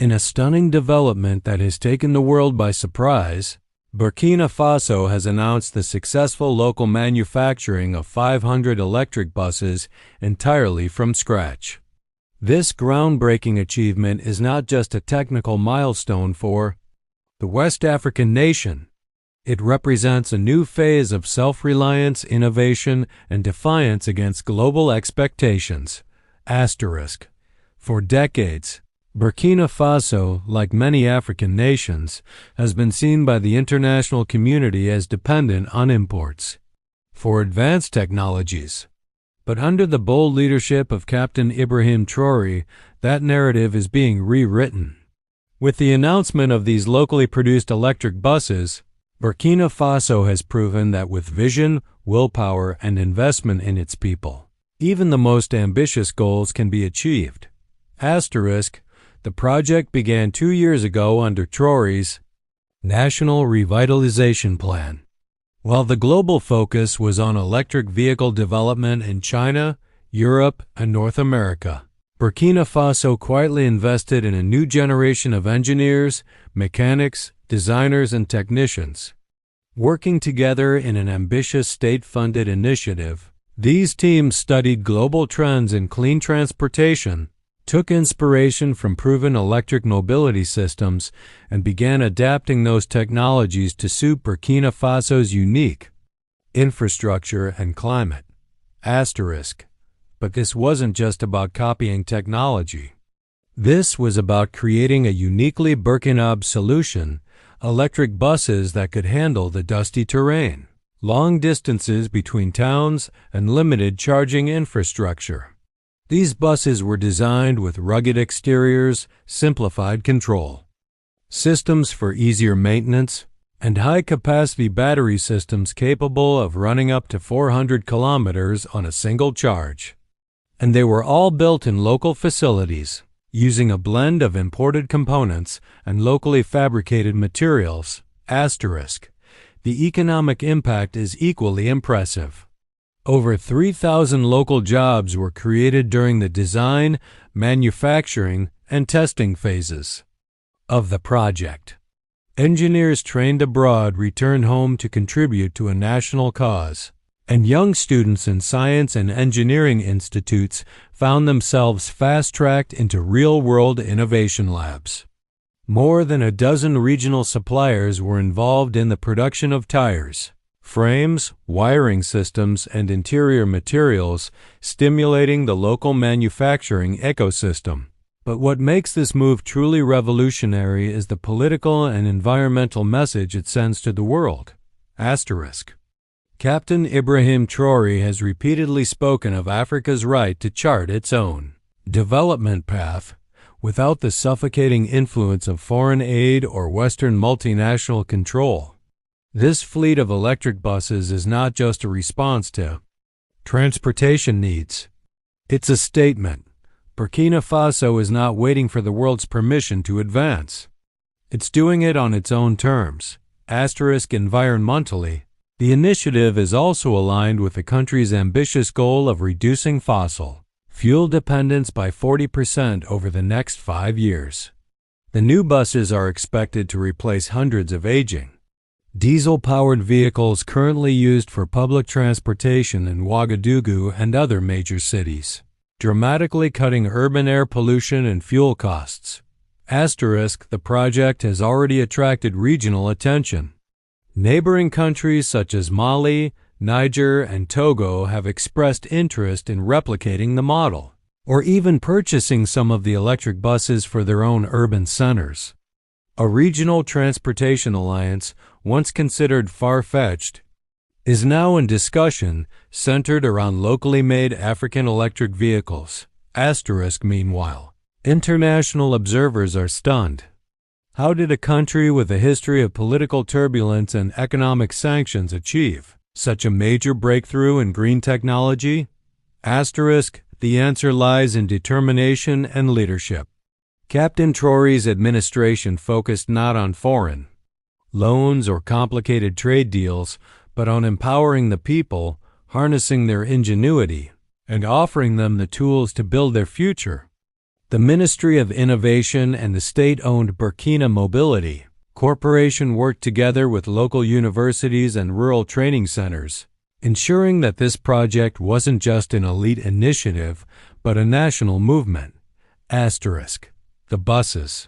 In a stunning development that has taken the world by surprise, Burkina Faso has announced the successful local manufacturing of 500 electric buses entirely from scratch. This groundbreaking achievement is not just a technical milestone for the West African nation. It represents a new phase of self-reliance, innovation, and defiance against global expectations. For decades, Burkina Faso, like many African nations, has been seen by the international community as dependent on imports for advanced technologies. But under the bold leadership of Captain Ibrahim Traoré, that narrative is being rewritten. With the announcement of these locally produced electric buses, Burkina Faso has proven that with vision, willpower, and investment in its people, even the most ambitious goals can be achieved. The project began 2 years ago under Traoré's National Revitalization Plan. While the global focus was on electric vehicle development in China, Europe, and North America, Burkina Faso quietly invested in a new generation of engineers, mechanics, designers, and technicians. Working together in an ambitious state-funded initiative, these teams studied global trends in clean transportation, took inspiration from proven electric mobility systems, and began adapting those technologies to suit Burkina Faso's unique infrastructure and climate. But this wasn't just about copying technology. This was about creating a uniquely Burkinabe solution, electric buses that could handle the dusty terrain, long distances between towns, and limited charging infrastructure. These buses were designed with rugged exteriors, simplified control systems for easier maintenance, and high-capacity battery systems capable of running up to 400 kilometers on a single charge. And they were all built in local facilities, using a blend of imported components and locally fabricated materials. The economic impact is equally impressive. Over 3,000 local jobs were created during the design, manufacturing, and testing phases of the project. Engineers trained abroad returned home to contribute to a national cause, and young students in science and engineering institutes found themselves fast-tracked into real-world innovation labs. More than a dozen regional suppliers were involved in the production of tires, frames, wiring systems, and interior materials, stimulating the local manufacturing ecosystem. But what makes this move truly revolutionary is the political and environmental message it sends to the world. Captain Ibrahim Traoré has repeatedly spoken of Africa's right to chart its own development path without the suffocating influence of foreign aid or Western multinational control. This fleet of electric buses is not just a response to transportation needs. It's a statement. Burkina Faso is not waiting for the world's permission to advance. It's doing it on its own terms. Environmentally, the initiative is also aligned with the country's ambitious goal of reducing fossil fuel dependence by 40% over the next 5 years. The new buses are expected to replace hundreds of aging diesel-powered vehicles currently used for public transportation in Ouagadougou and other major cities, dramatically cutting urban air pollution and fuel costs. The project has already attracted regional attention. Neighboring countries such as Mali, Niger, and Togo have expressed interest in replicating the model, or even purchasing some of the electric buses for their own urban centers. A regional transportation alliance, once considered far-fetched, is now in discussion centered around locally made African electric vehicles. Meanwhile, international observers are stunned. How did a country with a history of political turbulence and economic sanctions achieve such a major breakthrough in green technology? The answer lies in determination and leadership. Captain Traoré's administration focused not on foreign loans or complicated trade deals, but on empowering the people, harnessing their ingenuity, and offering them the tools to build their future. The Ministry of Innovation and the state-owned Burkina Mobility Corporation worked together with local universities and rural training centers, ensuring that this project wasn't just an elite initiative, but a national movement. The buses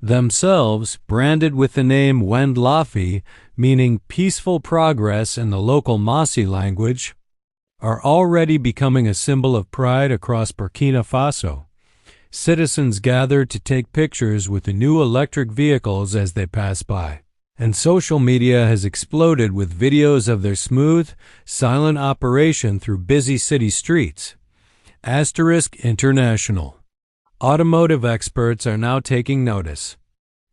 themselves, branded with the name Wend Lafi, meaning peaceful progress in the local Mossi language, are already becoming a symbol of pride across Burkina Faso. Citizens gather to take pictures with the new electric vehicles as they pass by, and social media has exploded with videos of their smooth, silent operation through busy city streets. International automotive experts are now taking notice.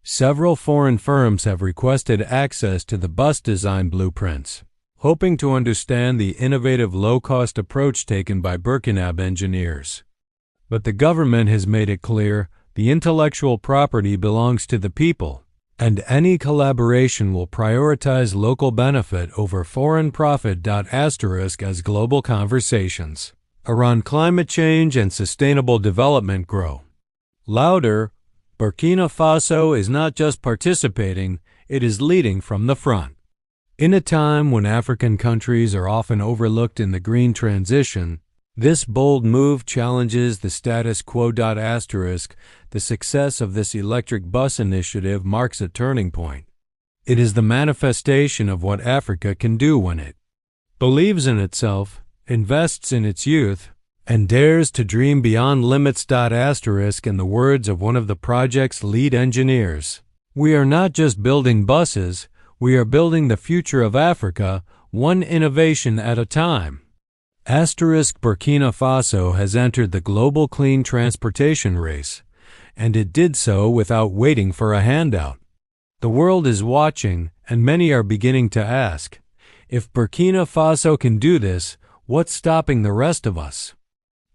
Several foreign firms have requested access to the bus design blueprints, hoping to understand the innovative low-cost approach taken by Burkinab engineers. But the government has made it clear the intellectual property belongs to the people, and any collaboration will prioritize local benefit over foreign profit. As global conversations around climate change and sustainable development grow louder, Burkina Faso is not just participating, it is leading from the front. In a time when African countries are often overlooked in the green transition, this bold move challenges the status quo. The success of this electric bus initiative marks a turning point. It is the manifestation of what Africa can do when it believes in itself, invests in its youth, and dares to dream beyond limits. In the words of one of the project's lead engineers, "We are not just building buses, we are building the future of Africa, one innovation at a time." Burkina Faso has entered the global clean transportation race, and it did so without waiting for a handout. The world is watching, and many are beginning to ask, if Burkina Faso can do this, what's stopping the rest of us?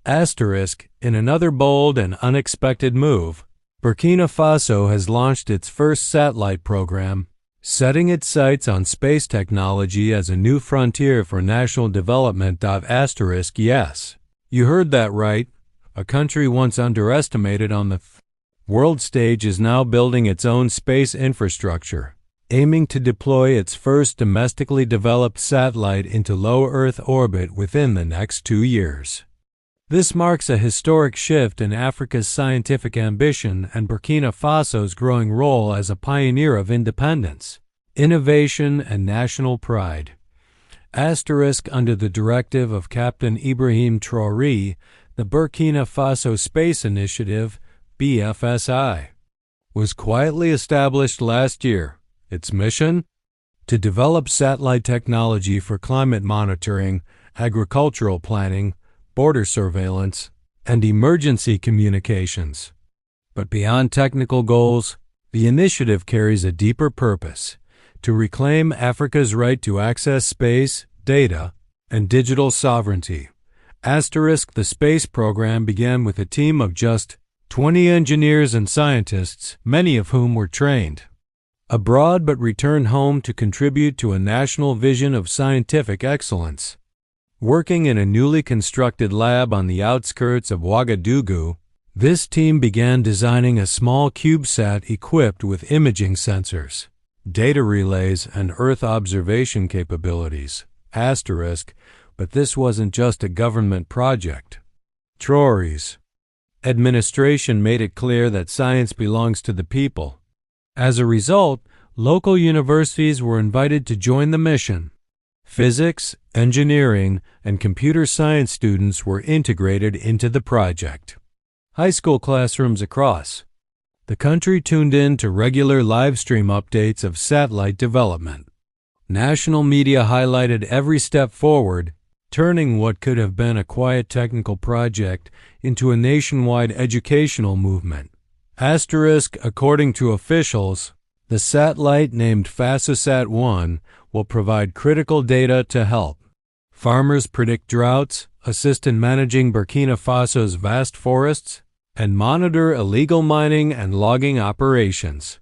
In another bold and unexpected move, Burkina Faso has launched its first satellite program, setting its sights on space technology as a new frontier for national development. Yes, you heard that right. A country once underestimated on the world stage is now building its own space infrastructure, aiming to deploy its first domestically developed satellite into low Earth orbit within the next 2 years. This marks a historic shift in Africa's scientific ambition and Burkina Faso's growing role as a pioneer of independence, innovation, and national pride. Under the directive of Captain Ibrahim Traoré, the Burkina Faso Space Initiative, BFSI, was quietly established last year. Its mission? To develop satellite technology for climate monitoring, agricultural planning, border surveillance, and emergency communications. But beyond technical goals, the initiative carries a deeper purpose: to reclaim Africa's right to access space, data, and digital sovereignty. The space program began with a team of just 20 engineers and scientists, many of whom were trained abroad but returned home to contribute to a national vision of scientific excellence. Working in a newly constructed lab on the outskirts of Ouagadougou, this team began designing a small CubeSat equipped with imaging sensors, data relays, and Earth observation capabilities. But this wasn't just a government project. Traoré's administration made it clear that science belongs to the people. As a result, local universities were invited to join the mission. Physics, engineering, and computer science students were integrated into the project. High school classrooms across the country tuned in to regular live stream updates of satellite development. National media highlighted every step forward, turning what could have been a quiet technical project into a nationwide educational movement. According to officials, the satellite named FASOSAT-1 will provide critical data to help farmers predict droughts, assist in managing Burkina Faso's vast forests, and monitor illegal mining and logging operations.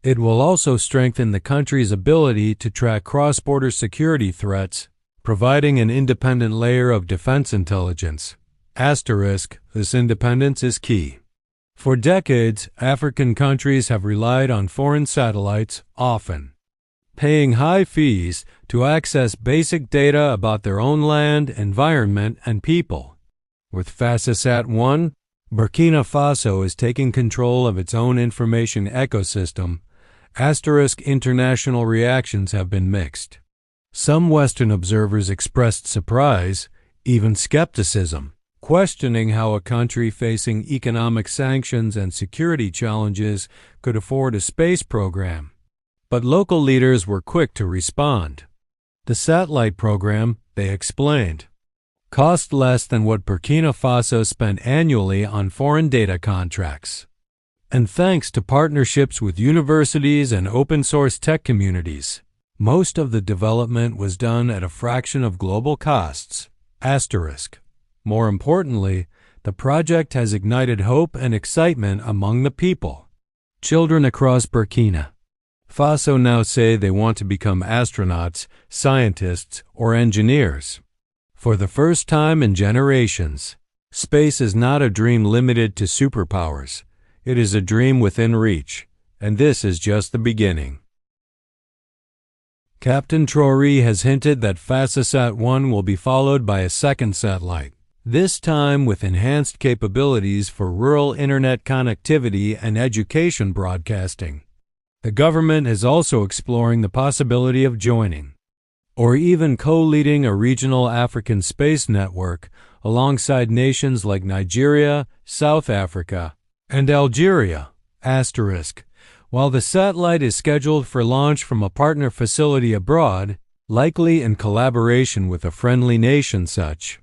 It will also strengthen the country's ability to track cross-border security threats, providing an independent layer of defense intelligence. This independence is key. For decades, African countries have relied on foreign satellites, often paying high fees to access basic data about their own land, environment, and people. With FASASat-1, Burkina Faso is taking control of its own information ecosystem. International reactions have been mixed. Some Western observers expressed surprise, even skepticism, questioning how a country facing economic sanctions and security challenges could afford a space program. But local leaders were quick to respond. The satellite program, they explained, cost less than what Burkina Faso spent annually on foreign data contracts. And thanks to partnerships with universities and open-source tech communities, most of the development was done at a fraction of global costs. More importantly, the project has ignited hope and excitement among the people. Children across Burkina Faso now say they want to become astronauts, scientists, or engineers. For the first time in generations, space is not a dream limited to superpowers. It is a dream within reach, and this is just the beginning. Captain Traoré has hinted that FASASat-1 will be followed by a second satellite, this time with enhanced capabilities for rural internet connectivity and education broadcasting. The government is also exploring the possibility of joining, or even co-leading a regional African space network alongside nations like Nigeria, South Africa, and Algeria. While the satellite is scheduled for launch from a partner facility abroad, likely in collaboration with a friendly nation such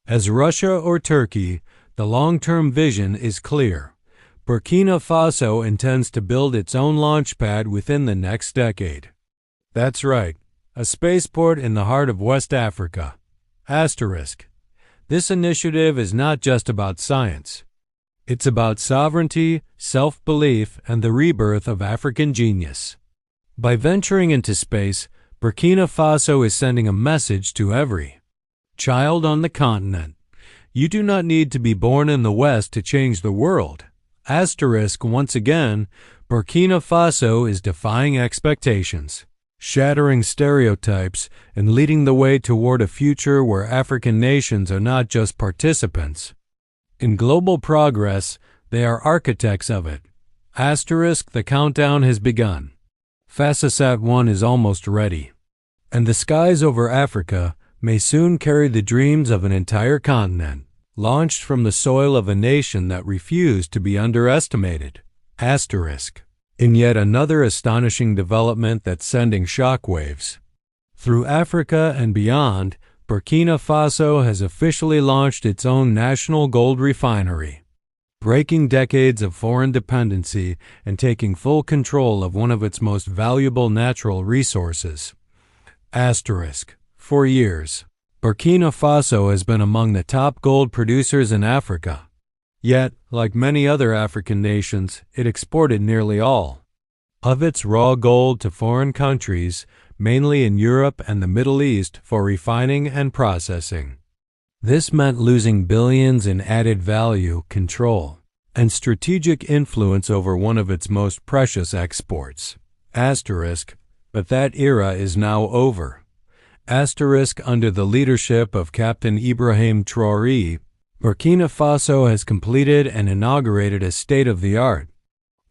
as Russia or Turkey, the long-term vision is clear. Burkina Faso intends to build its own launch pad within the next decade. That's right, a spaceport in the heart of West Africa. This initiative is not just about science. It's about sovereignty, self-belief, and the rebirth of African genius. By venturing into space, Burkina Faso is sending a message to every child on the continent. You do not need to be born in the West to change the world. Once again, Burkina Faso is defying expectations, shattering stereotypes, and leading the way toward a future where African nations are not just participants in global progress, they are architects of it. The countdown has begun. FASASat-1 is almost ready, and the skies over Africa may soon carry the dreams of an entire continent, launched from the soil of a nation that refused to be underestimated. In yet another astonishing development that's sending shockwaves through Africa and beyond, Burkina Faso has officially launched its own national gold refinery, breaking decades of foreign dependency and taking full control of one of its most valuable natural resources. For years, Burkina Faso has been among the top gold producers in Africa. Yet, like many other African nations, it exported nearly all of its raw gold to foreign countries, mainly in Europe and the Middle East, for refining and processing. This meant losing billions in added value, control, and strategic influence over one of its most precious exports. But that era is now over. Under the leadership of Captain Ibrahim Traoré, Burkina Faso has completed and inaugurated a state-of-the-art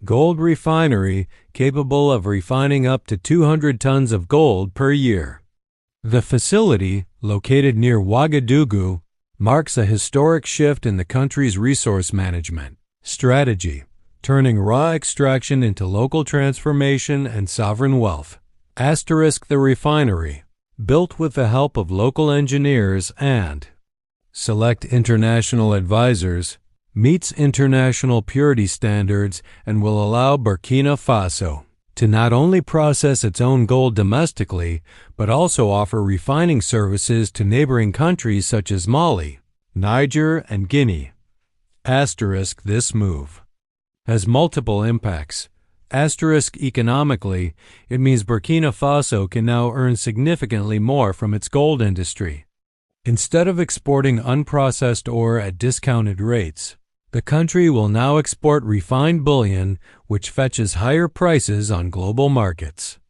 gold refinery capable of refining up to 200 tons of gold per year. The facility, located near Ouagadougou, marks a historic shift in the country's resource management strategy, turning raw extraction into local transformation and sovereign wealth. The refinery, built with the help of local engineers and select international advisors, meets international purity standards and will allow Burkina Faso to not only process its own gold domestically, but also offer refining services to neighboring countries such as Mali, Niger, and Guinea. This move has multiple impacts. Economically, it means Burkina Faso can now earn significantly more from its gold industry. Instead of exporting unprocessed ore at discounted rates, The country will now export refined bullion, which fetches higher prices on global markets.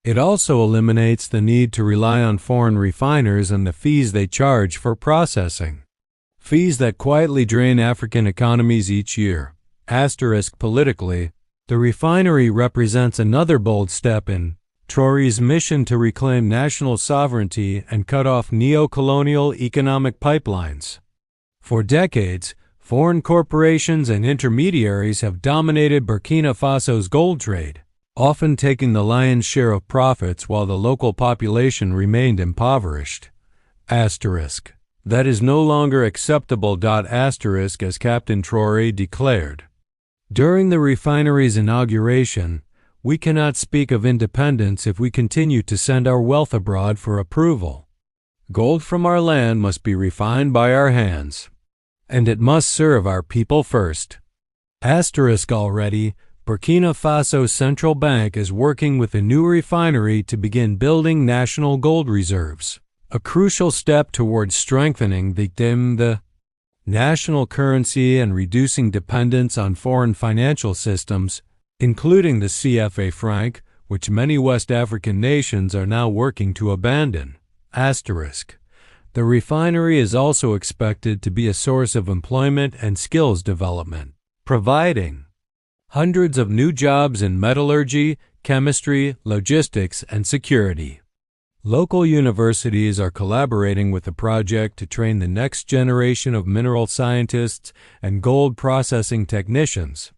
It also eliminates the need to rely on foreign refiners and the fees they charge for processing. Fees that quietly drain African economies each year. Politically, the refinery represents another bold step in Traoré's mission to reclaim national sovereignty and cut off neo-colonial economic pipelines. For decades, foreign corporations and intermediaries have dominated Burkina Faso's gold trade, often taking the lion's share of profits while the local population remained impoverished. That is no longer acceptable. As Captain Traoré declared. During the refinery's inauguration, we cannot speak of independence if we continue to send our wealth abroad for approval. Gold from our land must be refined by our hands, and it must serve our people first. Already, Burkina Faso Central Bank is working with a new refinery to begin building national gold reserves, a crucial step towards strengthening the national currency and reducing dependence on foreign financial systems, including the CFA franc, which many West African nations are now working to abandon. The refinery is also expected to be a source of employment and skills development, providing hundreds of new jobs in metallurgy, chemistry, logistics, and security. Local universities are collaborating with the project to train the next generation of mineral scientists and gold processing technicians.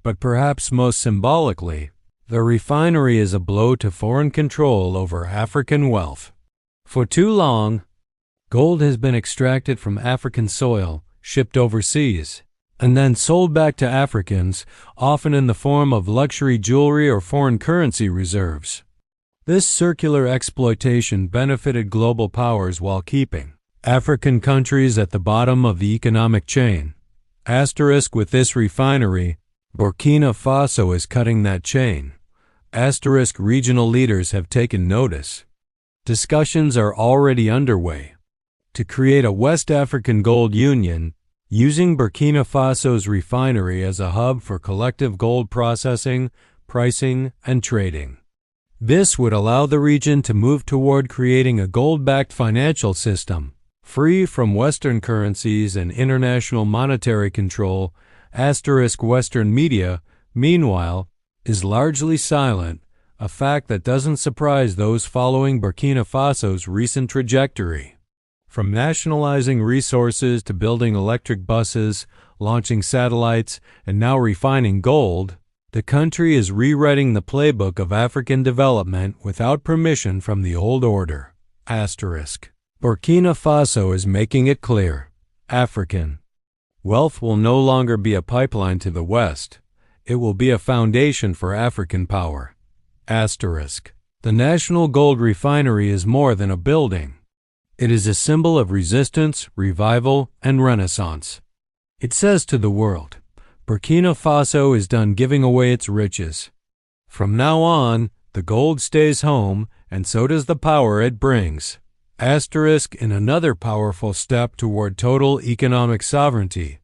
But perhaps most symbolically, the refinery is a blow to foreign control over African wealth. For too long, gold has been extracted from African soil, shipped overseas, and then sold back to Africans, often in the form of luxury jewelry or foreign currency reserves. This circular exploitation benefited global powers while keeping African countries at the bottom of the economic chain. With this refinery, Burkina Faso is cutting that chain. Regional leaders have taken notice. Discussions are already underway to create a West African gold union, using Burkina Faso's refinery as a hub for collective gold processing, pricing, and trading. This would allow the region to move toward creating a gold-backed financial system, free from Western currencies and international monetary control. Western media, meanwhile, is largely silent, a fact that doesn't surprise those following Burkina Faso's recent trajectory. From nationalizing resources to building electric buses, launching satellites, and now refining gold, the country is rewriting the playbook of African development without permission from the old order. Burkina Faso is making it clear. African wealth will no longer be a pipeline to the West. It will be a foundation for African power. The National Gold Refinery is more than a building. It is a symbol of resistance, revival, and renaissance. It says to the world, Burkina Faso is done giving away its riches. From now on, the gold stays home, and so does the power it brings. In another powerful step toward total economic sovereignty,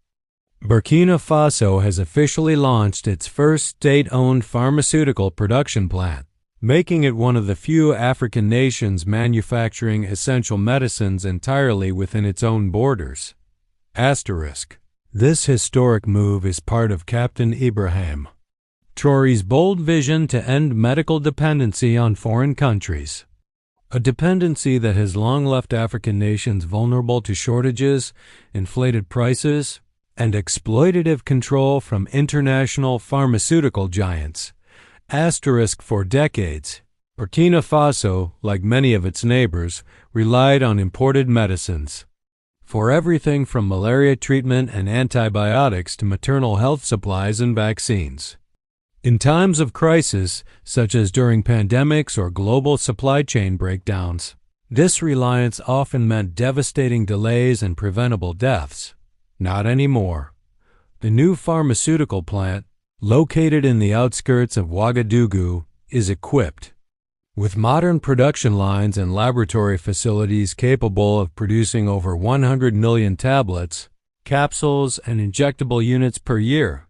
Burkina Faso has officially launched its first state-owned pharmaceutical production plant, making it one of the few African nations manufacturing essential medicines entirely within its own borders. This historic move is part of Captain Ibrahim Traoré's bold vision to end medical dependency on foreign countries, a dependency that has long left African nations vulnerable to shortages, inflated prices, and exploitative control from international pharmaceutical giants. For decades, Burkina Faso, like many of its neighbors, relied on imported medicines for everything from malaria treatment and antibiotics to maternal health supplies and vaccines. In times of crisis, such as during pandemics or global supply chain breakdowns, this reliance often meant devastating delays and preventable deaths. Not anymore. The new pharmaceutical plant, located in the outskirts of Ouagadougou, is equipped with modern production lines and laboratory facilities capable of producing over 100 million tablets, capsules, and injectable units per year.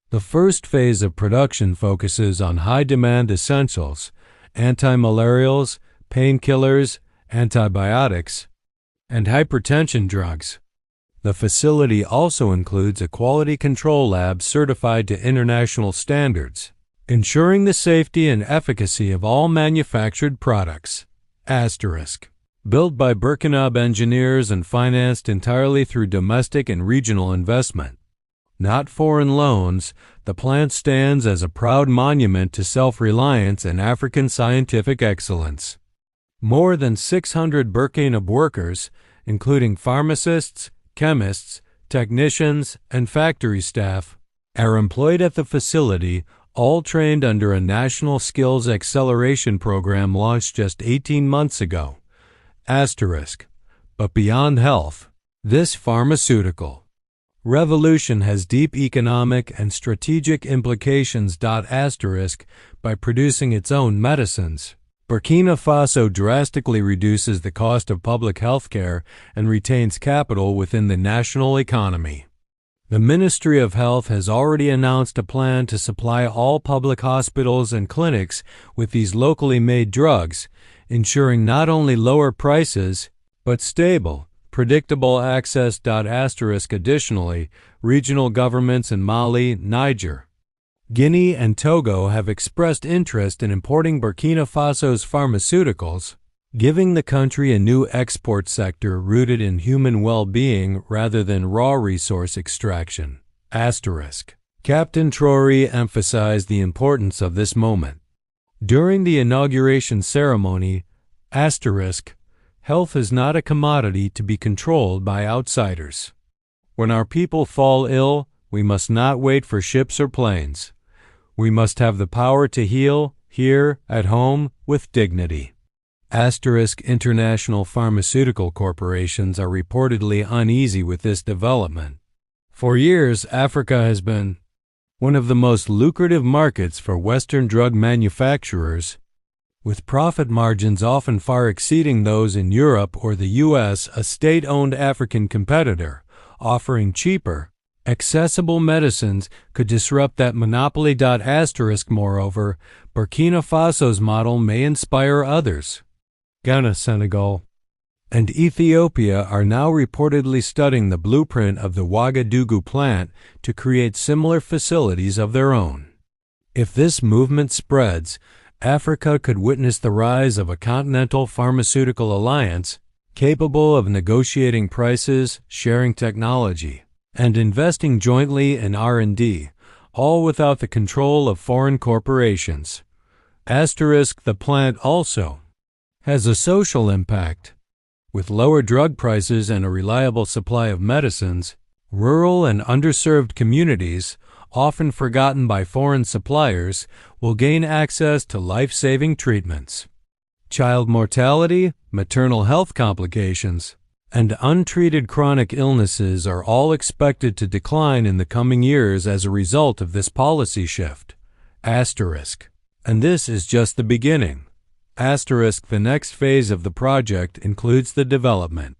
The first phase of production focuses on high-demand essentials, antimalarials, painkillers, antibiotics, and hypertension drugs. The facility also includes a quality control lab certified to international standards, ensuring the safety and efficacy of all manufactured products. Built by Burkina engineers and financed entirely through domestic and regional investment. Not foreign loans, the plant stands as a proud monument to self-reliance and African scientific excellence. More than 600 Burkina workers, including pharmacists, chemists, technicians, and factory staff, are employed at the facility, all trained under a national skills acceleration program launched just 18 months ago. But beyond health, this pharmaceutical revolution has deep economic and strategic implications. By producing its own medicines, Burkina Faso drastically reduces the cost of public health care and retains capital within the national economy. The Ministry of Health has already announced a plan to supply all public hospitals and clinics with these locally made drugs, ensuring not only lower prices, but stable, predictable access. Additionally, regional governments in Mali, Niger, Guinea, and Togo have expressed interest in importing Burkina Faso's pharmaceuticals, giving the country a new export sector rooted in human well-being rather than raw resource extraction. Captain Traoré emphasized the importance of this moment. During the inauguration ceremony, health is not a commodity to be controlled by outsiders. When our people fall ill, we must not wait for ships or planes. We must have the power to heal here at home with dignity. International pharmaceutical corporations are reportedly uneasy with this development. For years, Africa has been one of the most lucrative markets for Western drug manufacturers, with profit margins often far exceeding those in Europe or the U.S. A state-owned African competitor, offering cheaper, accessible medicines, could disrupt that monopoly. Moreover, Burkina Faso's model may inspire others. Ghana, Senegal, and Ethiopia are now reportedly studying the blueprint of the Ouagadougou plant to create similar facilities of their own. If this movement spreads, Africa could witness the rise of a continental pharmaceutical alliance capable of negotiating prices, sharing technology, and investing jointly in R&D, all without the control of foreign corporations. The plant also has a social impact. With lower drug prices and a reliable supply of medicines, rural and underserved communities, often forgotten by foreign suppliers, will gain access to life-saving treatments. Child mortality, maternal health complications, and untreated chronic illnesses are all expected to decline in the coming years as a result of this policy shift. And this is just the beginning. The next phase of the project includes the development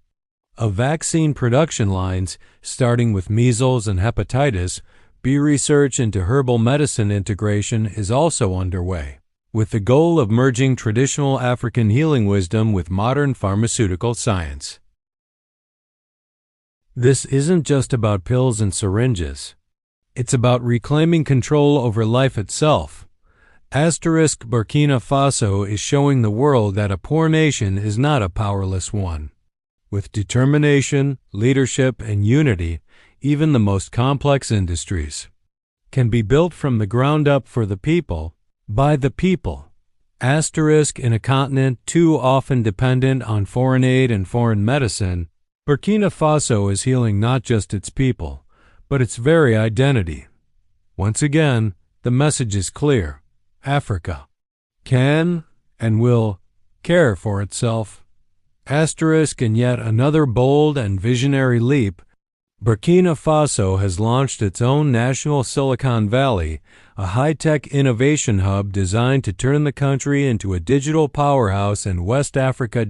of vaccine production lines, starting with measles and hepatitis. Research into herbal medicine integration is also underway, with the goal of merging traditional African healing wisdom with modern pharmaceutical science. This isn't just about pills and syringes. It's about reclaiming control over life itself. Burkina Faso is showing the world that a poor nation is not a powerless one. With determination, leadership, and unity, even the most complex industries can be built from the ground up for the people, by the people. In a continent too often dependent on foreign aid and foreign medicine, Burkina Faso is healing not just its people, but its very identity. Once again, the message is clear. Africa can and will care for itself. In yet another bold and visionary leap, Burkina Faso has launched its own national Silicon Valley, a high-tech innovation hub designed to turn the country into a digital powerhouse in West Africa.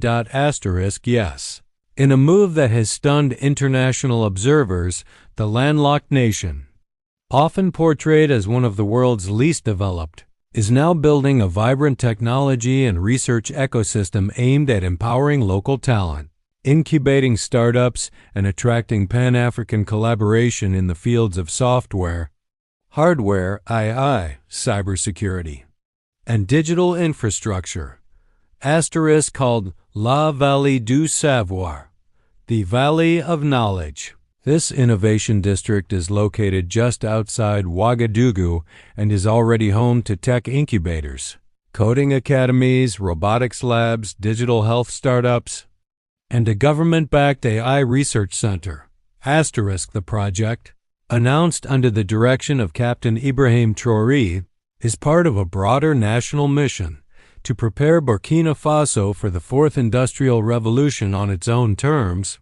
Yes, In a move that has stunned international observers, the landlocked nation, often portrayed as one of the world's least developed, is now building a vibrant technology and research ecosystem aimed at empowering local talent, incubating startups, and attracting Pan-African collaboration in the fields of software, hardware, AI, cybersecurity, and digital infrastructure. Asterisk called La Vallée du Savoir, the Valley of Knowledge. This innovation district is located just outside Ouagadougou and is already home to tech incubators, coding academies, robotics labs, digital health startups, and a government-backed AI research center. Asterisk the project, announced under the direction of Captain Ibrahim Traoré, is part of a broader national mission to prepare Burkina Faso for the fourth industrial revolution on its own terms,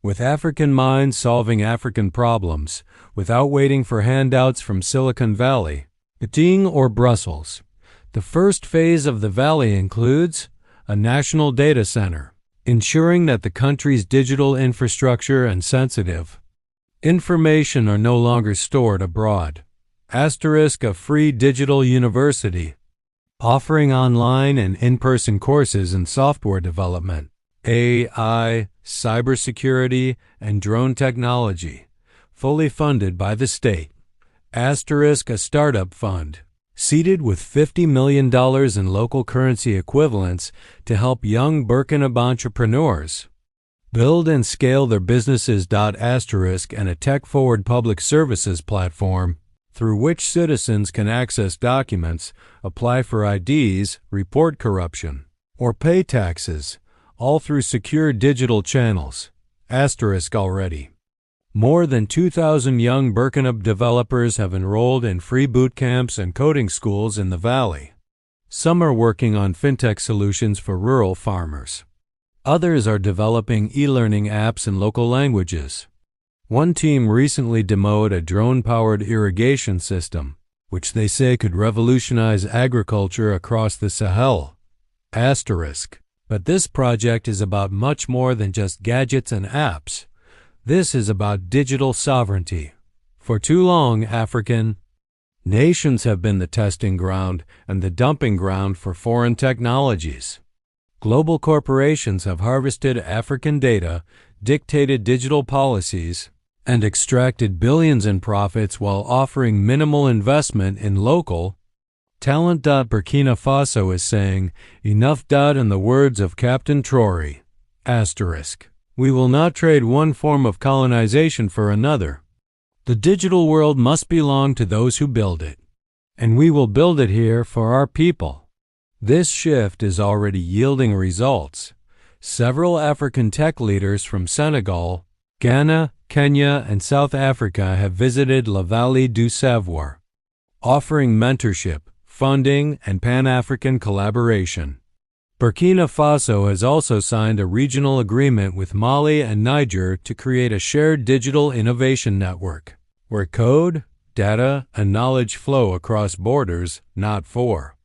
with African minds solving African problems without waiting for handouts from Silicon Valley, Beijing, or Brussels. The first phase of the Valley includes a national data center, ensuring that the country's digital infrastructure and sensitive information are no longer stored abroad. Asterisk a free digital university, offering online and in-person courses in software development, AI, cybersecurity, and drone technology, fully funded by the state. Asterisk a startup fund, seeded with $50 million in local currency equivalents to help young Burkina entrepreneurs build and scale their businesses. Asterisk and a tech-forward public services platform through which citizens can access documents, apply for IDs, report corruption, or pay taxes, all through secure digital channels. Asterisk already. More than 2,000 young Burkina developers have enrolled in free boot camps and coding schools in the valley. Some are working on fintech solutions for rural farmers. Others are developing e-learning apps in local languages. One team recently demoed a drone-powered irrigation system, which they say could revolutionize agriculture across the Sahel. Asterisk. But this project is about much more than just gadgets and apps. This is about digital sovereignty. For too long, African nations have been the testing ground and the dumping ground for foreign technologies. Global corporations have harvested African data, dictated digital policies, and extracted billions in profits while offering minimal investment in local talent. Burkina Faso is saying, enough. In the words of Captain Traoré, asterisk, we will not trade one form of colonization for another. The digital world must belong to those who build it, and we will build it here for our people. This shift is already yielding results. Several African tech leaders from Senegal, Ghana, Kenya, and South Africa have visited La Vallée du Savoir, offering mentorship, funding, and Pan-African collaboration. Burkina Faso has also signed a regional agreement with Mali and Niger to create a shared digital innovation network, where code, data, and knowledge flow across borders, not for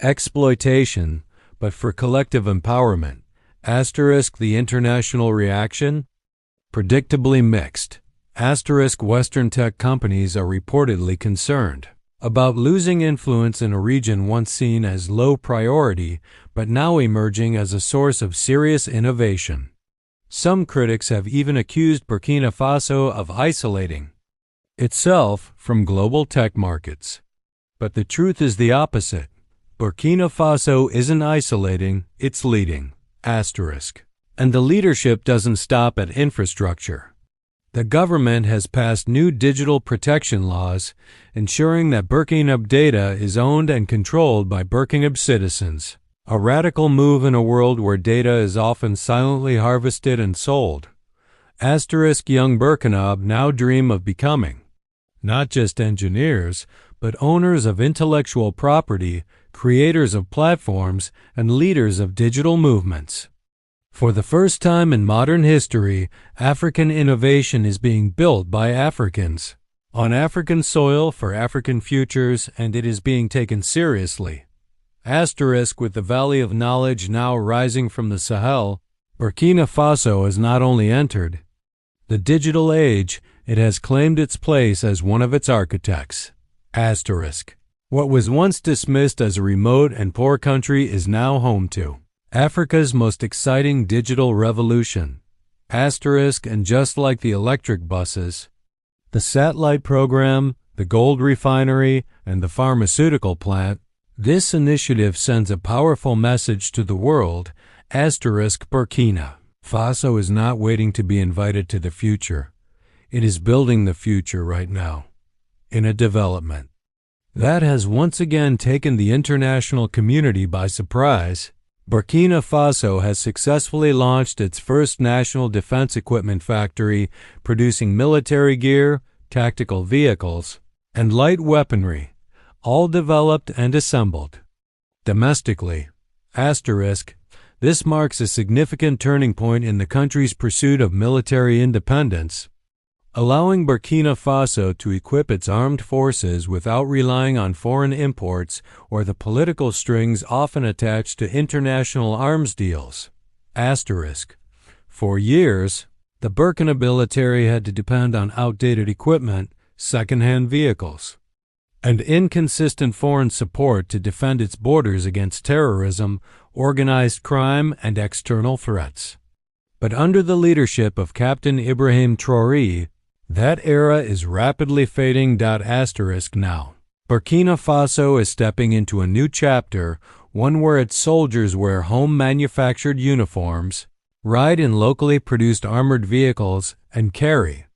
exploitation, but for collective empowerment. Asterisk the international reaction? Predictably mixed. Asterisk Western tech companies are reportedly concerned about losing influence in a region once seen as low priority, but now emerging as a source of serious innovation. Some critics have even accused Burkina Faso of isolating itself from global tech markets. But the truth is the opposite. Burkina Faso isn't isolating, it's leading. Asterisk. And the leadership doesn't stop at infrastructure. The government has passed new digital protection laws, ensuring that Burkina data is owned and controlled by Burkina citizens. A radical move in a world where data is often silently harvested and sold. Asterisk young Burkina now dream of becoming not just engineers, but owners of intellectual property, creators of platforms, and leaders of digital movements. For the first time in modern history, African innovation is being built by Africans, on African soil for African futures, and it is being taken seriously. Asterisk with the Valley of Knowledge now rising from the Sahel, Burkina Faso has not only entered the digital age, it has claimed its place as one of its architects. Asterisk. What was once dismissed as a remote and poor country is now home to Africa's most exciting digital revolution. Asterisk. And just like the electric buses, the satellite program, the gold refinery, and the pharmaceutical plant, this initiative sends a powerful message to the world. Asterisk. Burkina Faso is not waiting to be invited to the future. It is building the future right now, in a development that has once again taken the international community by surprise. Burkina Faso has successfully launched its first national defense equipment factory, producing military gear, tactical vehicles, and light weaponry, all developed and assembled domestically. Asterisk. This marks a significant turning point in the country's pursuit of military independence, allowing Burkina Faso to equip its armed forces without relying on foreign imports or the political strings often attached to international arms deals. Asterisk. For years, the Burkina military had to depend on outdated equipment, second-hand vehicles, and inconsistent foreign support to defend its borders against terrorism, organized crime, and external threats. But under the leadership of Captain Ibrahim Traoré, that era is rapidly fading. Asterisk. Now, Burkina Faso is stepping into a new chapter, one where its soldiers wear home-manufactured uniforms, ride in locally produced armored vehicles, and carry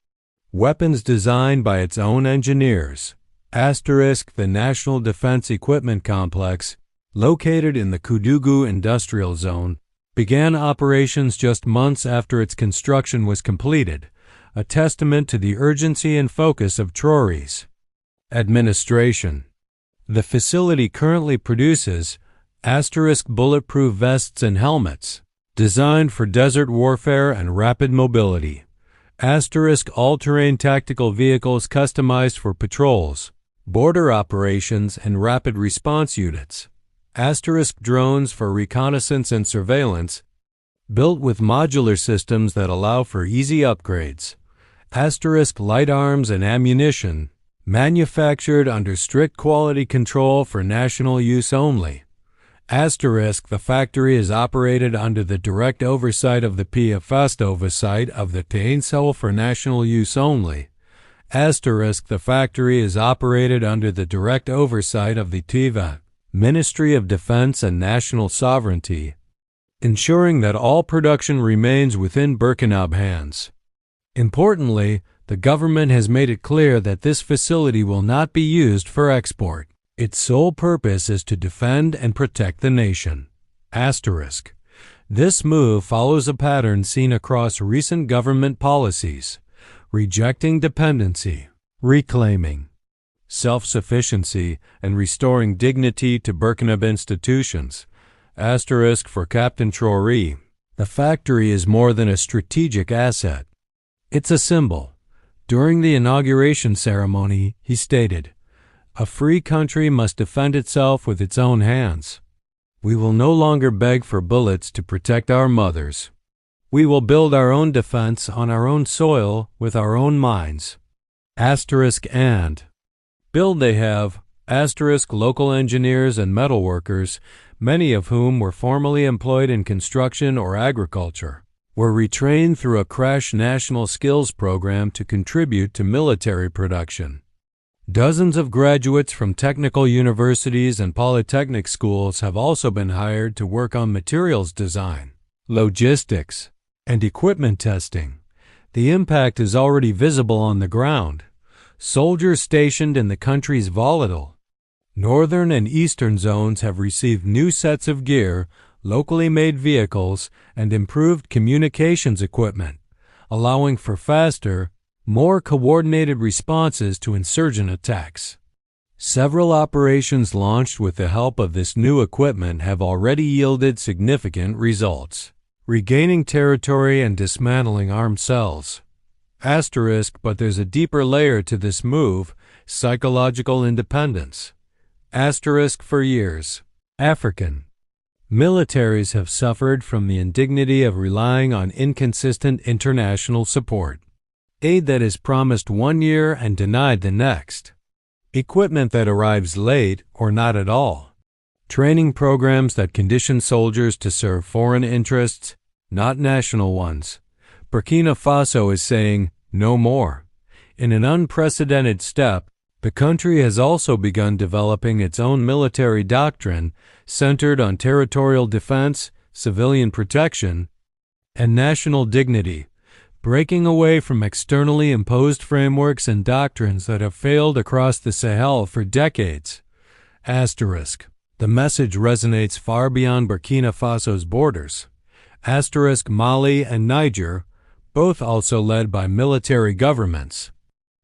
weapons designed by its own engineers. Asterisk. The National Defense Equipment Complex, located in the Koudougou Industrial Zone, began operations just months after its construction was completed, a testament to the urgency and focus of Traoré's administration. The facility currently produces bulletproof vests and helmets, designed for desert warfare and rapid mobility. All-terrain tactical vehicles customized for patrols, border operations, and rapid response units. Drones for reconnaissance and surveillance, built with modular systems that allow for easy upgrades. Light arms and ammunition, manufactured under strict quality control for national use only. The factory is operated under the direct oversight of the PFAST oversight of the TAINSEL for national use only. The factory is operated under the direct oversight of the TIVA, Ministry of Defense and National Sovereignty, ensuring that all production remains within Burkina hands. Importantly, the government has made it clear that this facility will not be used for export. Its sole purpose is to defend and protect the nation. This move follows a pattern seen across recent government policies, rejecting dependency, reclaiming self-sufficiency, and restoring dignity to Burkina institutions. For Captain Traoré, the factory is more than a strategic asset. It's a symbol. During the inauguration ceremony, he stated, "A free country must defend itself with its own hands. We will no longer beg for bullets to protect our mothers. We will build our own defense on our own soil with our own minds." And build they have, local engineers and metal workers, many of whom were formerly employed in construction or agriculture, were retrained through a crash national skills program to contribute to military production. Dozens of graduates from technical universities and polytechnic schools have also been hired to work on materials design, logistics, and equipment testing. The impact is already visible on the ground. Soldiers stationed in the country's volatile northern and eastern zones have received new sets of gear, locally made vehicles, and improved communications equipment, allowing for faster, more coordinated responses to insurgent attacks. Several operations launched with the help of this new equipment have already yielded significant results, regaining territory and dismantling armed cells. But there's a deeper layer to this move: psychological independence. For years, African Militaries have suffered from the indignity of relying on inconsistent international support. Aid that is promised one year and denied the next. Equipment that arrives late or not at all. Training programs that condition soldiers to serve foreign interests, not national ones. Burkina Faso is saying, no more. In an unprecedented step, the country has also begun developing its own military doctrine centered on territorial defense, civilian protection, and national dignity, breaking away from externally imposed frameworks and doctrines that have failed across the Sahel for decades. Asterisk. The message resonates far beyond Burkina Faso's borders. Asterisk. Mali and Niger, both also led by military governments,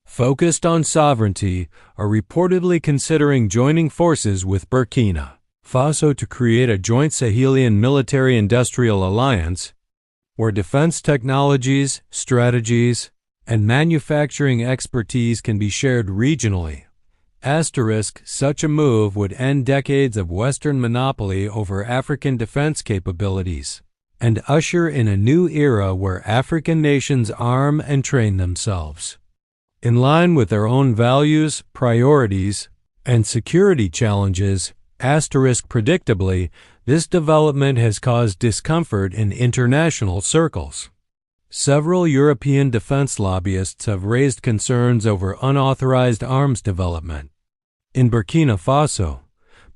focused on sovereignty, are reportedly considering joining forces with Burkina Faso to create a joint Sahelian military-industrial alliance where defense technologies, strategies, and manufacturing expertise can be shared regionally. Asterisk. Such a move would end decades of Western monopoly over African defense capabilities and usher in a new era where African nations arm and train themselves in line with their own values, priorities, and security challenges. Asterisk. Predictably, this development has caused discomfort in international circles. Several European defense lobbyists have raised concerns over unauthorized arms development in Burkina Faso,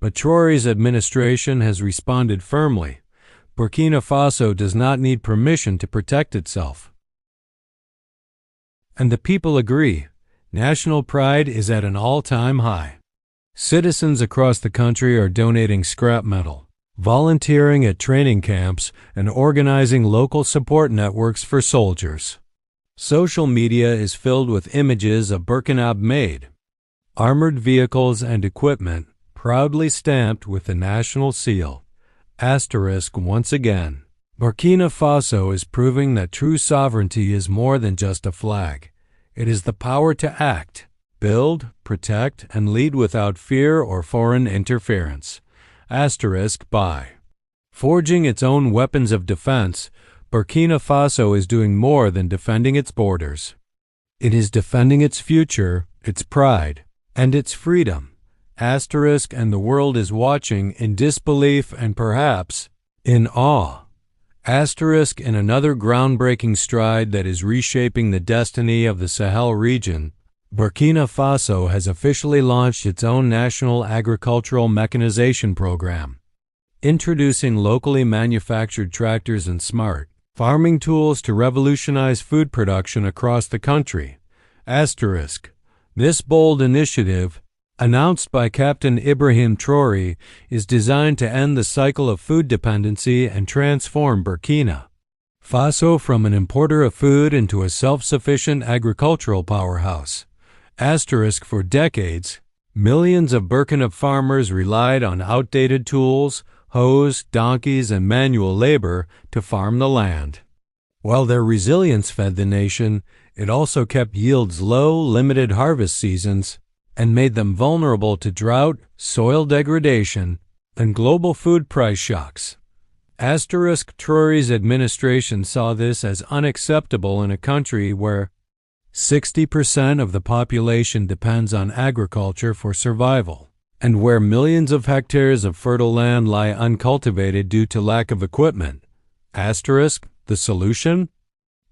but Traoré's administration has responded firmly. Burkina Faso does not need permission to protect itself. And the people agree. National pride is at an all-time high. Citizens across the country are donating scrap metal, volunteering at training camps, and organizing local support networks for soldiers. Social media is filled with images of Burkina-made armored vehicles and equipment proudly stamped with the national seal. Asterisk. Once again, Burkina Faso is proving that true sovereignty is more than just a flag. It is the power to act, build, protect, and lead without fear or foreign interference. Asterisk. By forging its own weapons of defense, Burkina Faso is doing more than defending its borders. It is defending its future, its pride, and its freedom. Asterisk. And the world is watching in disbelief and perhaps in awe. Asterisk. In another groundbreaking stride that is reshaping the destiny of the Sahel region, Burkina Faso has officially launched its own national agricultural mechanization program, introducing locally manufactured tractors and smart farming tools to revolutionize food production across the country. Asterisk. This bold initiative, announced by Captain Ibrahim Traoré, is designed to end the cycle of food dependency and transform Burkina Faso from an importer of food into a self-sufficient agricultural powerhouse. Asterisk. For decades, millions of Burkina farmers relied on outdated tools, hoes, donkeys, and manual labor to farm the land. While their resilience fed the nation, it also kept yields low, limited harvest seasons, and made them vulnerable to drought, soil degradation, and global food price shocks. Asterisk. Traoré's administration saw this as unacceptable in a country where 60% of the population depends on agriculture for survival, and where millions of hectares of fertile land lie uncultivated due to lack of equipment. Asterisk. The solution?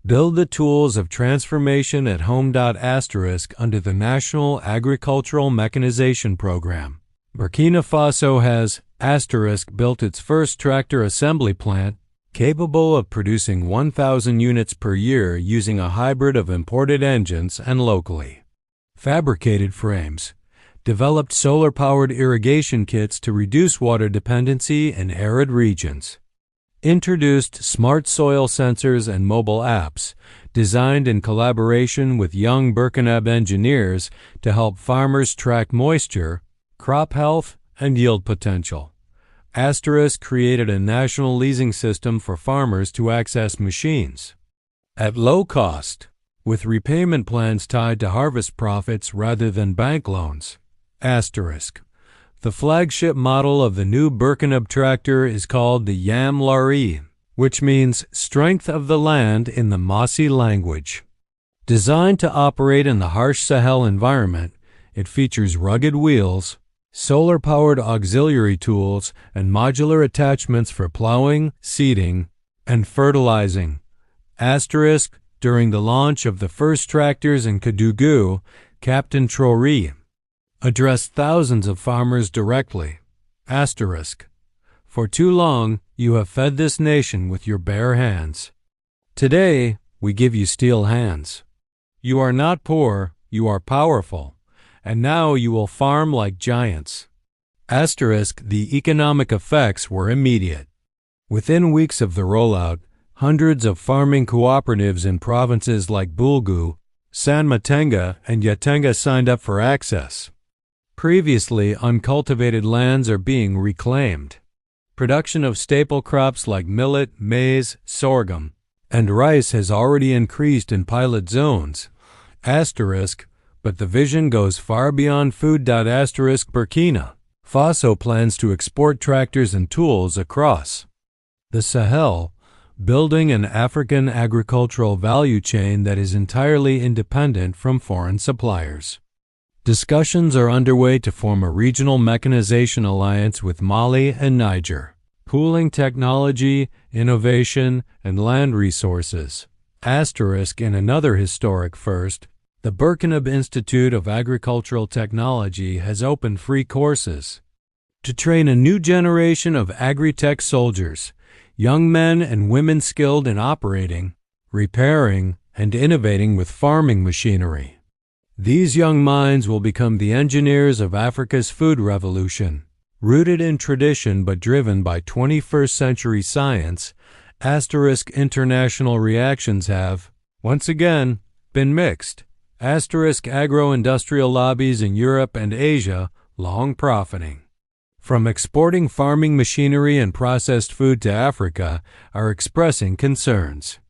Build the tools of transformation at home. Asterisk. Under the National Agricultural Mechanization Program, Burkina Faso has asterisk built its first tractor assembly plant capable of producing 1,000 units per year using a hybrid of imported engines and locally fabricated frames, developed solar-powered irrigation kits to reduce water dependency in arid regions, introduced smart soil sensors and mobile apps designed in collaboration with young Burkina engineers to help farmers track moisture, crop health, and yield potential. Asterisk created a national leasing system for farmers to access machines at low cost, with repayment plans tied to harvest profits rather than bank loans. Asterisk. The flagship model of the new Burkina tractor is called the Yam Lari, which means strength of the land in the Mossi language. Designed to operate in the harsh Sahel environment, it features rugged wheels, solar-powered auxiliary tools, and modular attachments for plowing, seeding, and fertilizing. Asterisk, during the launch of the first tractors in Kédougou, Captain Traoré addressed thousands of farmers directly. Asterisk, for too long you have fed this nation with your bare hands. Today we give you steel hands. You are not poor, you are powerful, and now you will farm like giants. Asterisk, the economic effects were immediate. Within weeks of the rollout, hundreds of farming cooperatives in provinces like Boulgou, San-Matenga, and Yatenga signed up for access. Previously uncultivated lands are being reclaimed. Production of staple crops like millet, maize, sorghum, and rice has already increased in pilot zones. Asterisk, but the vision goes far beyond food. Burkina Faso plans to export tractors and tools across the Sahel, building an African agricultural value chain that is entirely independent from foreign suppliers. Discussions are underway to form a regional mechanization alliance with Mali and Niger, pooling technology, innovation, and land resources. Asterisk, in another historic first, the Burkina Institute of Agricultural Technology has opened free courses to train a new generation of agri-tech soldiers, young men and women skilled in operating, repairing, and innovating with farming machinery. These young minds will become the engineers of Africa's food revolution, rooted in tradition but driven by 21st century science. Asterisk, international reactions have, once again, been mixed. Asterisk, agro-industrial lobbies in Europe and Asia, long profiting from exporting farming machinery and processed food to Africa, are expressing concerns.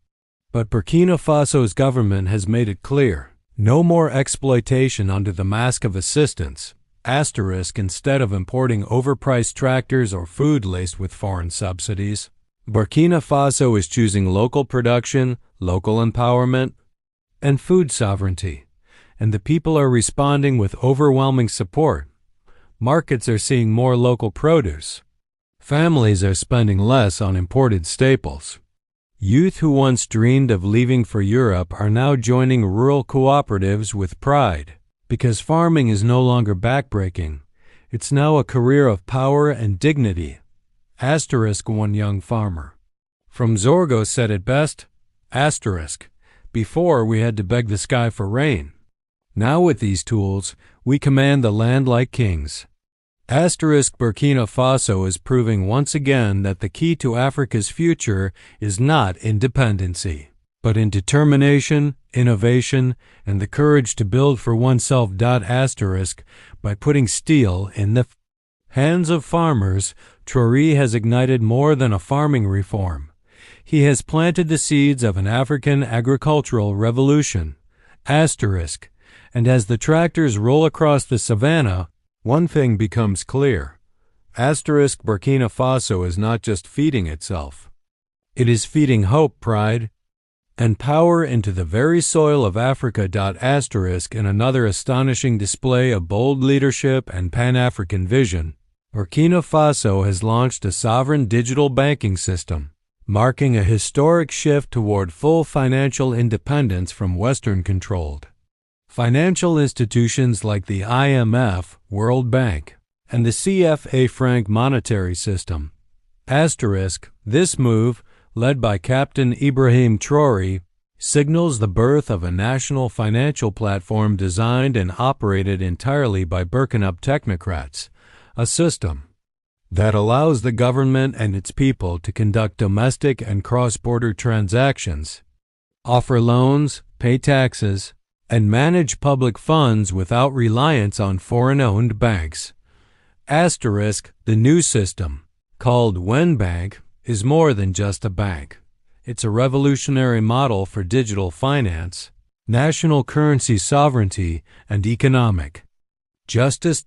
But Burkina Faso's government has made it clear, no more exploitation under the mask of assistance. Asterisk, instead of importing overpriced tractors or food laced with foreign subsidies, Burkina Faso is choosing local production, local empowerment, and food sovereignty, and the people are responding with overwhelming support. Markets are seeing more local produce. Families are spending less on imported staples. Youth who once dreamed of leaving for Europe are now joining rural cooperatives with pride, because farming is no longer backbreaking. It's now a career of power and dignity. Asterisk, one young farmer from Zorgo said it best. Asterisk, before we had to beg the sky for rain. Now with these tools, we command the land like kings. Asterisk, Burkina Faso is proving once again that the key to Africa's future is not independency, but in determination, innovation, and the courage to build for oneself. Asterisk, by putting steel in the hands of farmers, Traoré has ignited more than a farming reform. He has planted the seeds of an African agricultural revolution. Asterisk, and as the tractors roll across the savannah, one thing becomes clear. Asterisk, Burkina Faso is not just feeding itself. It is feeding hope, pride, and power into the very soil of Africa. Asterisk, in another astonishing display of bold leadership and Pan-African vision, Burkina Faso has launched a sovereign digital banking system, marking a historic shift toward full financial independence from Western-controlled financial institutions like the IMF, World Bank, and the CFA franc monetary system. Asterisk, this move, led by Captain Ibrahim Traoré, signals the birth of a national financial platform designed and operated entirely by Burkina technocrats, a system that allows the government and its people to conduct domestic and cross-border transactions, offer loans, pay taxes, and manage public funds without reliance on foreign-owned banks. Asterisk, the new system, called WenBank, is more than just a bank. It's a revolutionary model for digital finance, national currency sovereignty, and economic Justice.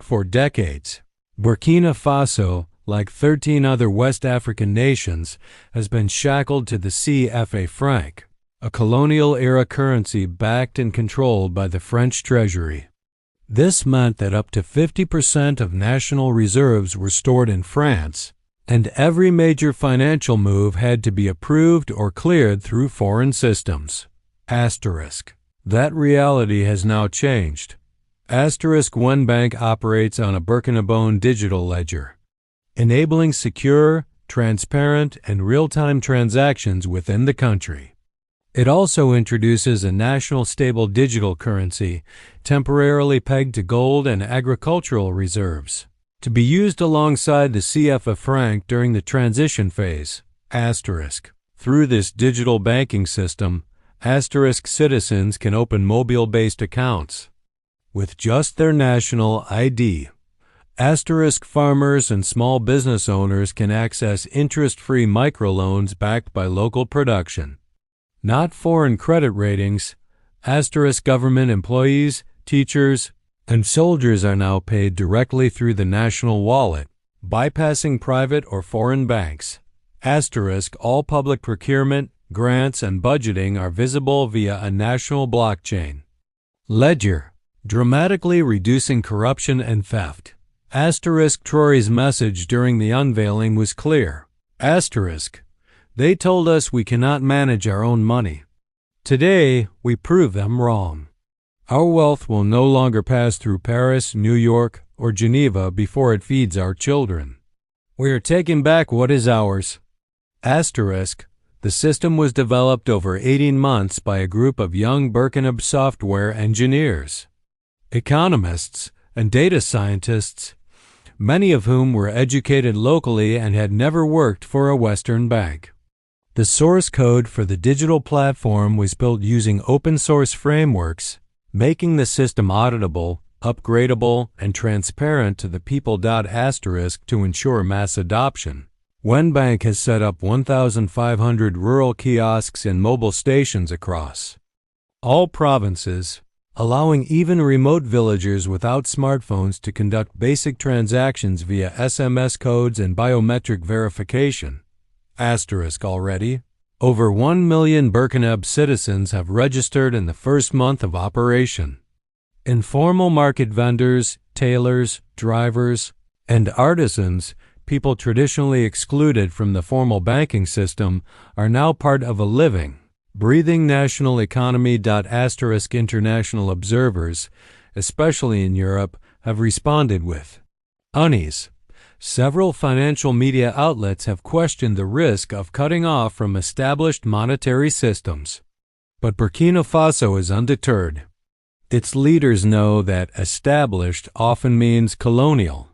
For decades, Burkina Faso, like 13 other West African nations, has been shackled to the CFA franc, a colonial-era currency backed and controlled by the French treasury. This meant that up to 50% of national reserves were stored in France, and every major financial move had to be approved or cleared through foreign systems. That reality has now changed. WenBank operates on a Burkina digital ledger, enabling secure, transparent, and real-time transactions within the country. It also introduces a national stable digital currency, temporarily pegged to gold and agricultural reserves, to be used alongside the CFA franc during the transition phase. Through this digital banking system, citizens can open mobile-based accounts with just their national ID. Farmers and small business owners can access interest-free microloans backed by local production, not foreign credit ratings. Government employees, teachers, and soldiers are now paid directly through the national wallet, bypassing private or foreign banks. All public procurement, grants, and budgeting are visible via a national blockchain ledger, dramatically reducing corruption and theft. Traoré's message during the unveiling was clear. They told us we cannot manage our own money. Today, we prove them wrong. Our wealth will no longer pass through Paris, New York, or Geneva before it feeds our children. We are taking back what is ours. The system was developed over 18 months by a group of young Burkina software engineers, economists, and data scientists, many of whom were educated locally and had never worked for a Western bank. The source code for the digital platform was built using open-source frameworks, making the system auditable, upgradable, and transparent to the people. To ensure mass adoption, WenBank has set up 1,500 rural kiosks and mobile stations across all provinces, allowing even remote villagers without smartphones to conduct basic transactions via SMS codes and biometric verification. Already, over 1 million Burkina citizens have registered in the first month of operation. Informal market vendors, tailors, drivers, and artisans, people traditionally excluded from the formal banking system, are now part of a living, breathing national economy. International observers, especially in Europe, have responded with unease. Several financial media outlets have questioned the risk of cutting off from established monetary systems. But Burkina Faso is undeterred. Its leaders know that established often means colonial.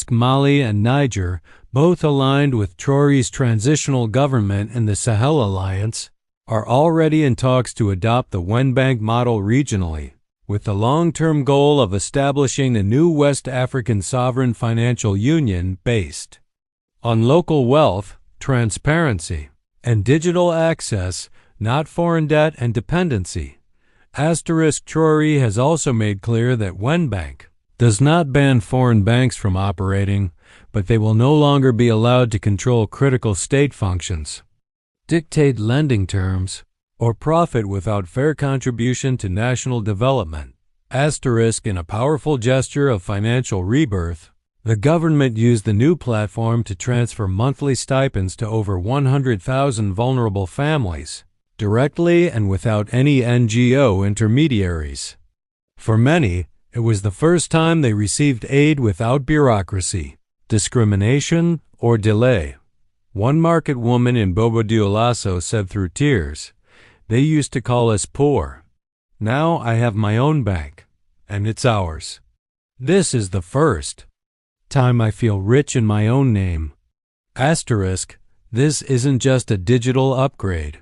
Mali and Niger, both aligned with Traoré's transitional government and the Sahel Alliance, are already in talks to adopt the WenBank model regionally, with the long-term goal of establishing a new West African sovereign financial union based on local wealth, transparency, and digital access, not foreign debt and dependency. Traoré has also made clear that WenBank does not ban foreign banks from operating, but they will no longer be allowed to control critical state functions, dictate lending terms, or profit without fair contribution to national development. In a powerful gesture of financial rebirth, the government used the new platform to transfer monthly stipends to over 100,000 vulnerable families, directly and without any NGO intermediaries. For many, it was the first time they received aid without bureaucracy, discrimination, or delay. One market woman in Bobo Dioulasso said through tears, "They used to call us poor. Now I have my own bank, and it's ours. This is the first time I feel rich in my own name." This isn't just a digital upgrade.